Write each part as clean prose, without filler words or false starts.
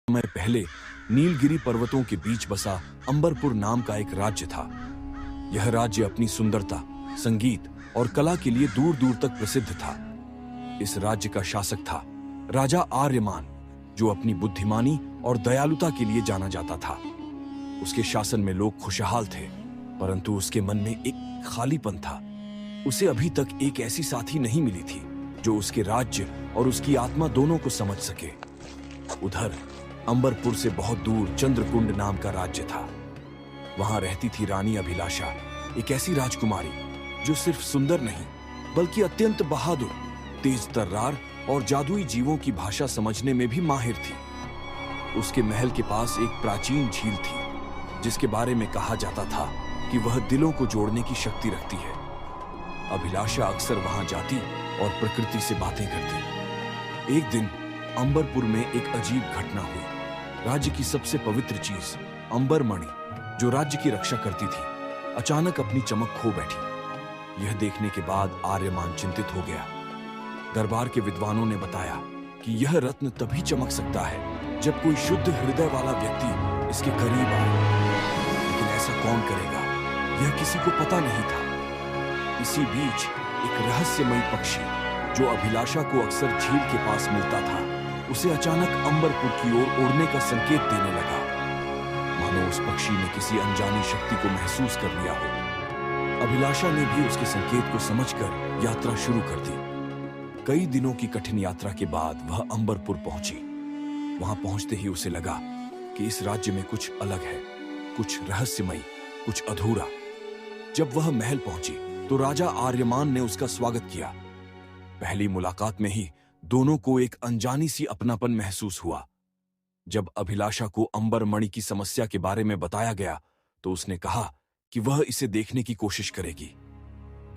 समय पहले नीलगिरी पर्वतों के बीच बसा अंबरपुर नाम का एक राज्य था। यह राज्य अपनी सुंदरता, संगीत और कला के लिए दूर दूर तक प्रसिद्ध था। इस राज्य का शासक था राजा आर्यमान, जो अपनी बुद्धिमानी और दयालुता के लिए जाना जाता था। उसके शासन में लोग खुशहाल थे, परंतु उसके मन में एक खालीपन था। उसे अभी तक एक ऐसी साथी नहीं मिली थी जो उसके राज्य और उसकी आत्मा दोनों को समझ सके। उधर अंबरपुर से बहुत दूर चंद्रकुंड नाम का राज्य था। वहां रहती थी रानी अभिलाषा, एक ऐसी राजकुमारी जो सिर्फ सुंदर नहीं बल्कि अत्यंत बहादुर, तेज तर्रार और जादुई जीवों की भाषा समझने में भी माहिर थी। उसके महल के पास एक प्राचीन झील थी जिसके बारे में कहा जाता था कि वह दिलों को जोड़ने की शक्ति रखती है। अभिलाषा अक्सर वहां जाती और प्रकृति से बातें करती। एक दिन अंबरपुर में एक अजीब घटना हुई। राज्य की सबसे पवित्र चीज अंबरमणि, जो राज्य की रक्षा करती थी, अचानक अपनी चमक खो बैठी। यह देखने के बाद आर्यमान चिंतित हो गया। दरबार के विद्वानों ने बताया कि यह रत्न तभी चमक सकता है जब कोई शुद्ध हृदय वाला व्यक्ति इसके करीब आए। लेकिन ऐसा कौन करेगा, यह किसी को पता नहीं था। इसी बीच एक रहस्यमयी पक्षी जो अभिलाषा को अक्सर झील के पास मिलता था, उसे अचानक अंबरपुर की ओर उड़ने का संकेत देने लगा। मानो उस पक्षी ने किसी अनजानी शक्ति को महसूस कर लिया हो। अभिलाषा ने भी उसके संकेत को समझकर यात्रा शुरू कर दी। कई दिनों की कठिन यात्रा के बाद वह अंबरपुर पहुंची। वहां पहुंचते ही उसे लगा कि इस राज्य में कुछ अलग है, कुछ रहस्यमयी, कुछ अधूरा। जब वह महल पहुंची तो राजा आर्यमान ने उसका स्वागत किया। पहली मुलाकात में ही दोनों को एक अनजानी सी अपनापन महसूस हुआ। जब अभिलाषा को अंबरमणि की समस्या के बारे में बताया गया तो उसने कहा कि वह इसे देखने की कोशिश करेगी।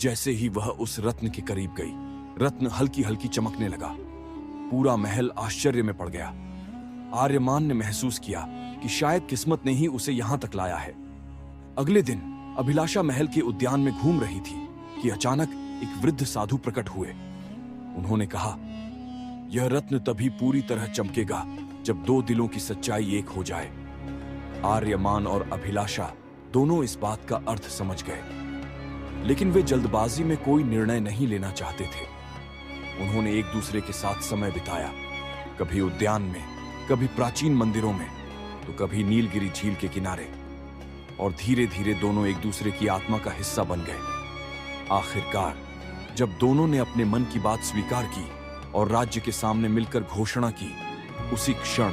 जैसे ही वह उस रत्न के करीब गई, रत्न हल्की हल्की चमकने लगा। पूरा महल आश्चर्य में पड़ गया। आर्यमान ने महसूस किया कि शायद किस्मत ने ही उसे यहां तक लाया है। अगले दिन अभिलाषा महल के उद्यान में घूम रही थी कि अचानक एक वृद्ध साधु प्रकट हुए। उन्होंने कहा, यह रत्न तभी पूरी तरह चमकेगा जब दो दिलों की सच्चाई एक हो जाए। आर्यमान और अभिलाषा दोनों इस बात का अर्थ समझ गए, लेकिन वे जल्दबाजी में कोई निर्णय नहीं लेना चाहते थे। उन्होंने एक दूसरे के साथ समय बिताया, कभी उद्यान में, कभी प्राचीन मंदिरों में, तो कभी नीलगिरी झील के किनारे। और धीरे धीरे दोनों एक दूसरे की आत्मा का हिस्सा बन गए। आखिरकार जब दोनों ने अपने मन की बात स्वीकार की और राज्य के सामने मिलकर घोषणा की, उसी क्षण